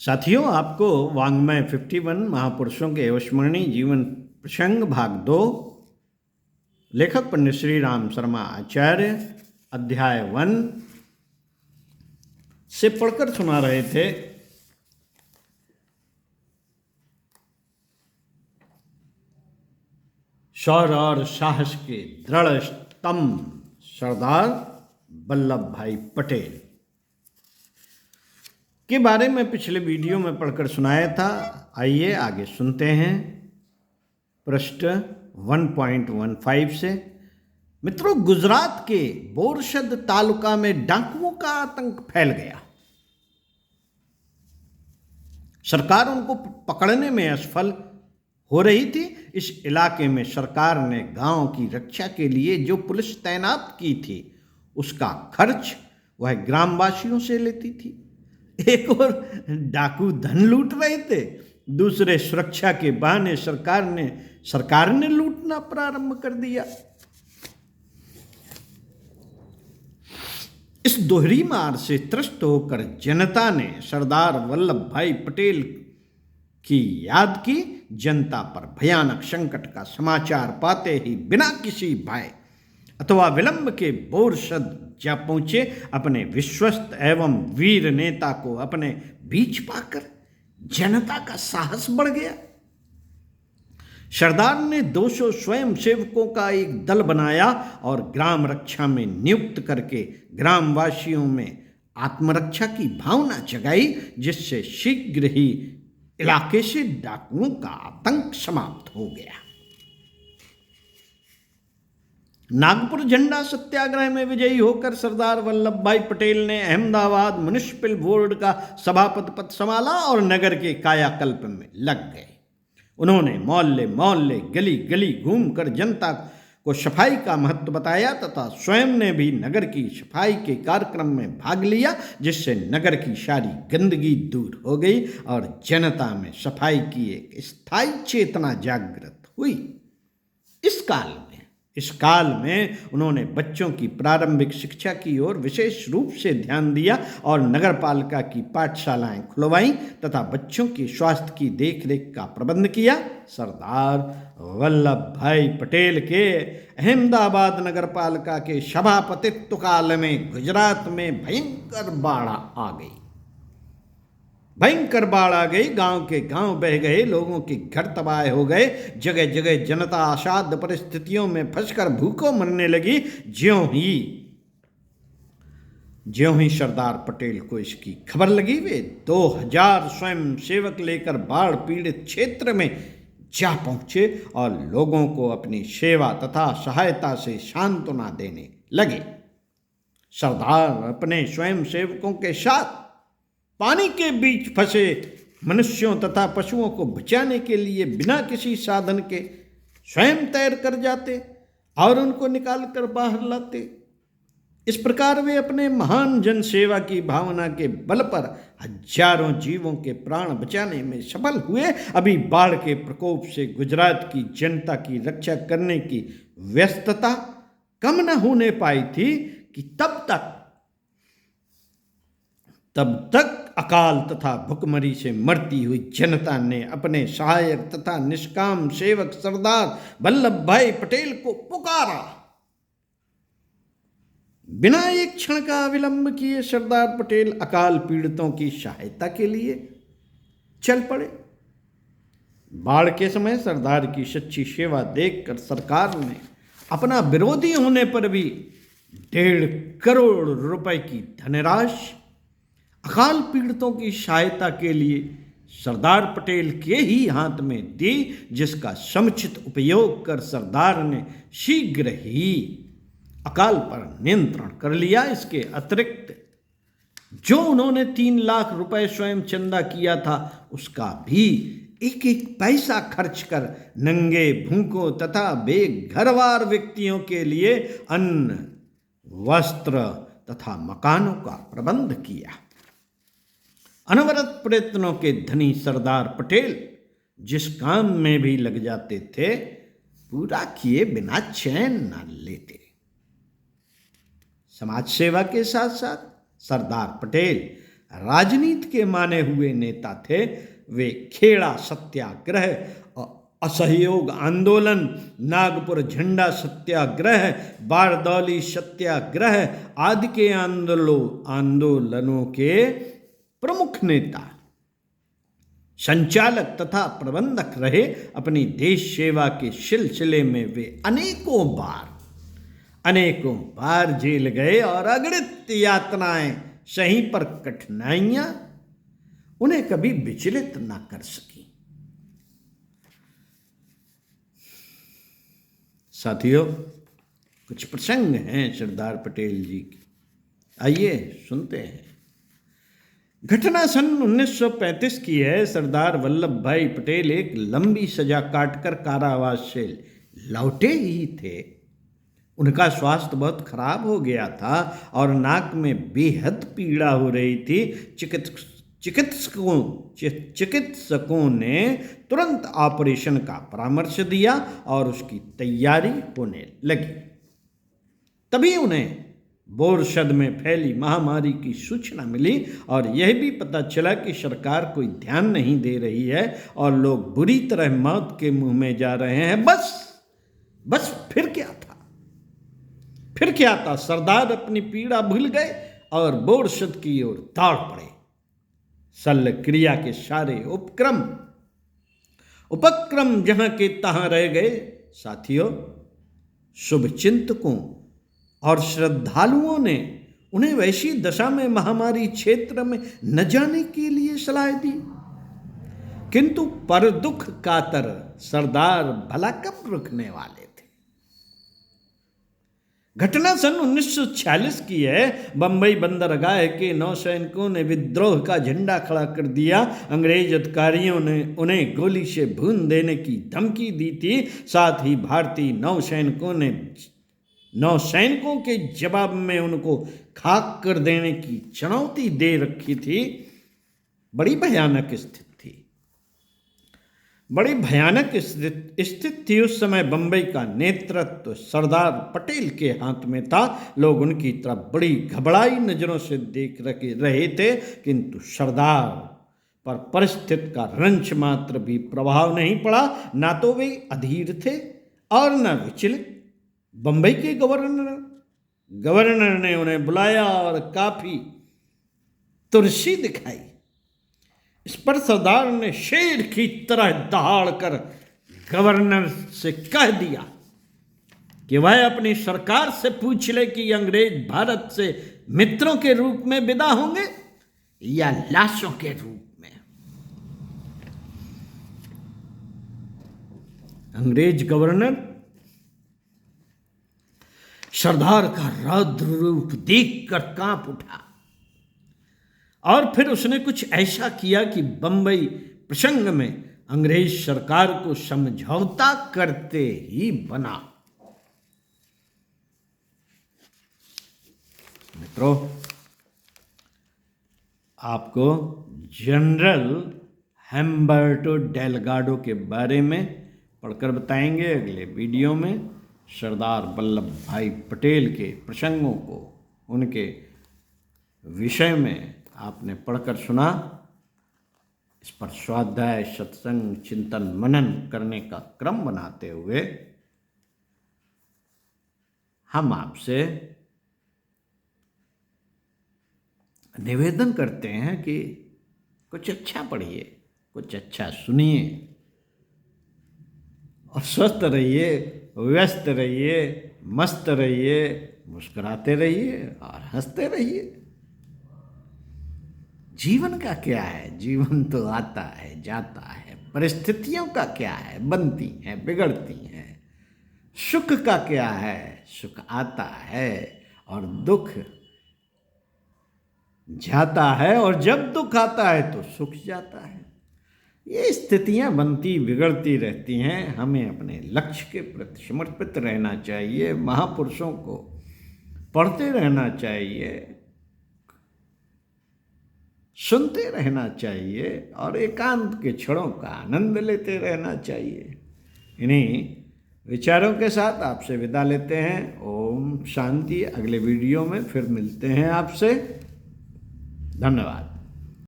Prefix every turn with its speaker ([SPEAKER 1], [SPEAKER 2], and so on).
[SPEAKER 1] साथियों, आपको वाङ्मय 51 महापुरुषों के अविस्मरणीय जीवन प्रसंग भाग 2 लेखक पंडित श्री राम शर्मा आचार्य अध्याय 1 से पढ़कर सुना रहे थे। शौर्य और साहस के दृढ़ स्तंभ सरदार वल्लभ भाई पटेल के बारे में पिछले वीडियो में पढ़कर सुनाया था। आइए आगे सुनते हैं पृष्ठ 1.15 से। मित्रों, गुजरात के बोरसद तालुका में डाकुओं का आतंक फैल गया। सरकार उनको पकड़ने में असफल हो रही थी। इस इलाके में सरकार ने गांव की रक्षा के लिए जो पुलिस तैनात की थी उसका खर्च वह ग्रामवासियों से लेती थी। एक और डाकू धन लूट रहे थे, दूसरे सुरक्षा के बहाने सरकार ने लूटना प्रारंभ कर दिया। इस दोहरी मार से त्रस्त होकर जनता ने सरदार वल्लभ भाई पटेल की याद की। जनता पर भयानक संकट का समाचार पाते ही बिना किसी भय अथवा विलंब के बोरसद जा पहुंचे। अपने विश्वस्त एवं वीर नेता को अपने बीच पाकर जनता का साहस बढ़ गया। सरदार ने 200 स्वयं सेवकों का एक दल बनाया और ग्राम रक्षा में नियुक्त करके ग्रामवासियों में आत्मरक्षा की भावना जगाई, जिससे शीघ्र ही इलाके से डाकुओं का आतंक समाप्त हो गया। नागपुर झंडा सत्याग्रह में विजयी होकर सरदार वल्लभ भाई पटेल ने अहमदाबाद म्युनिसिपल बोर्ड का सभापति पद संभाला और नगर के कायाकल्प में लग गए। उन्होंने मोहल्ले मोहल्ले गली गली घूमकर जनता को सफाई का महत्व बताया तथा स्वयं ने भी नगर की सफाई के कार्यक्रम में भाग लिया, जिससे नगर की सारी गंदगी दूर हो गई और जनता में सफाई की एक स्थायी चेतना जागृत हुई। इस काल में उन्होंने बच्चों की प्रारंभिक शिक्षा की ओर विशेष रूप से ध्यान दिया और नगरपालिका की पाठशालाएं खुलवाईं तथा बच्चों के स्वास्थ्य की देखरेख का प्रबंध किया। सरदार वल्लभ भाई पटेल के अहमदाबाद नगरपालिका के सभापतित्व काल में गुजरात में भयंकर बाढ़ आ गई। गांव के गांव बह गए, लोगों के घर तबाह हो गए। जगह जगह जनता असाध्य परिस्थितियों में फंसकर भूखों मरने लगी। ज्यों ही सरदार पटेल को इसकी खबर लगी, वे 2000 स्वयं सेवक लेकर बाढ़ पीड़ित क्षेत्र में जा पहुंचे और लोगों को अपनी सेवा तथा सहायता से सांत्वना देने लगे। सरदार अपने स्वयं सेवकों के साथ पानी के बीच फंसे मनुष्यों तथा पशुओं को बचाने के लिए बिना किसी साधन के स्वयं तैर कर जाते और उनको निकाल कर बाहर लाते। इस प्रकार वे अपने महान जन सेवा की भावना के बल पर हजारों जीवों के प्राण बचाने में सफल हुए। अभी बाढ़ के प्रकोप से गुजरात की जनता की रक्षा करने की व्यस्तता कम न होने पाई थी कि तब तक अकाल तथा भुखमरी से मरती हुई जनता ने अपने सहायक तथा निष्काम सेवक सरदार वल्लभ भाई पटेल को पुकारा। बिना एक क्षण का विलंब किए सरदार पटेल अकाल पीड़ितों की सहायता के लिए चल पड़े। बाढ़ के समय सरदार की सच्ची सेवा देखकर सरकार ने अपना विरोधी होने पर भी 1.5 करोड़ रुपए की धनराशि अकाल पीड़ितों की सहायता के लिए सरदार पटेल के ही हाथ में दी, जिसका समुचित उपयोग कर सरदार ने शीघ्र ही अकाल पर नियंत्रण कर लिया। इसके अतिरिक्त जो उन्होंने 3 लाख रुपए स्वयं चंदा किया था, उसका भी एक एक पैसा खर्च कर नंगे भूखों तथा बेघरवार व्यक्तियों के लिए अन्न, वस्त्र तथा मकानों का प्रबंध किया। अनवरत प्रयत्नों के धनी सरदार पटेल जिस काम में भी लग जाते थे, पूरा किए बिना चैन न लेते। समाज सेवा के साथ साथ सरदार पटेल राजनीति के माने हुए नेता थे। वे खेड़ा सत्याग्रह, असहयोग आंदोलन, नागपुर झंडा सत्याग्रह, बारदौली सत्याग्रह आदि के आंदोलनों के प्रमुख नेता, संचालक तथा प्रबंधक रहे। अपनी देश सेवा के सिलसिले में वे अनेकों बार जेल गए और अगणित यातनाएं सही, पर कठिनाइयां उन्हें कभी विचलित न कर सकी। साथियों, कुछ प्रसंग हैं सरदार पटेल जी की, आइए सुनते हैं। घटना सन 1935 की है। सरदार वल्लभ भाई पटेल एक लंबी सजा काटकर कारावास से लौटे ही थे। उनका स्वास्थ्य बहुत खराब हो गया था और नाक में बेहद पीड़ा हो रही थी। चिकित्सकों ने तुरंत ऑपरेशन का परामर्श दिया और उसकी तैयारी होने लगी। तभी उन्हें बोरसद में फैली महामारी की सूचना मिली और यह भी पता चला कि सरकार कोई ध्यान नहीं दे रही है और लोग बुरी तरह मौत के मुंह में जा रहे हैं। बस फिर क्या था? सरदार अपनी पीड़ा भूल गए और बोरसद की ओर दौड़ पड़े। शल्य क्रिया के सारे उपक्रम जहां के तहां रह गए। साथियों, शुभचिंतकों और श्रद्धालुओं ने उन्हें वैसी दशा में महामारी क्षेत्र में न जाने के लिए सलाह दी, किंतु पर दुख कातर सरदार भला कब रुकने वाले थे। घटना सन 1946 की है। बंबई बंदरगाह के नौसैनिकों ने विद्रोह का झंडा खड़ा कर दिया। अंग्रेज अधिकारियों ने उन्हें गोली से भून देने की धमकी दी थी। साथ ही भारतीय नौसैनिकों के जवाब में उनको खाक कर देने की चुनौती दे रखी थी। बड़ी भयानक स्थिति थी। उस समय बंबई का नेतृत्व सरदार पटेल के हाथ में था। लोग उनकी तरफ बड़ी घबराई नजरों से देख रहे थे, किंतु सरदार पर परिस्थिति का रंच मात्र भी प्रभाव नहीं पड़ा। ना तो वे अधीर थे और न विचलित। बंबई के गवर्नर ने उन्हें बुलाया और काफी तुरसी दिखाई। इस पर सरदार ने शेर की तरह दहाड़ कर गवर्नर से कह दिया कि वह अपनी सरकार से पूछ ले कि अंग्रेज भारत से मित्रों के रूप में विदा होंगे या लाशों के रूप में। अंग्रेज गवर्नर सरदार का रौद्र रूप देखकर कांप उठा और फिर उसने कुछ ऐसा किया कि बंबई प्रसंग में अंग्रेज सरकार को समझौता करते ही बना। मित्रों, आपको जनरल हेम्बर्टो डेलगाडो के बारे में पढ़कर बताएंगे अगले वीडियो में। सरदार वल्लभ भाई पटेल के प्रसंगों को, उनके विषय में आपने पढ़कर सुना। इस पर स्वाध्याय, सत्संग, चिंतन, मनन करने का क्रम बनाते हुए हम आपसे निवेदन करते हैं कि कुछ अच्छा पढ़िए, कुछ अच्छा सुनिए और स्वस्थ रहिए, व्यस्त रहिए, मस्त रहिए, मुस्कुराते रहिए और हंसते रहिए। जीवन का क्या है? जीवन तो आता है, जाता है। परिस्थितियों का क्या है? बनती हैं, बिगड़ती हैं। सुख का क्या है? सुख आता है और दुख जाता है, और जब दुख आता है तो सुख जाता है। ये स्थितियां बनती बिगड़ती रहती हैं। हमें अपने लक्ष्य के प्रति समर्पित रहना चाहिए। महापुरुषों को पढ़ते रहना चाहिए, सुनते रहना चाहिए और एकांत के क्षणों का आनंद लेते रहना चाहिए। इन्हीं विचारों के साथ आपसे विदा लेते हैं। ओम शांति। अगले वीडियो में फिर मिलते हैं आपसे। धन्यवाद।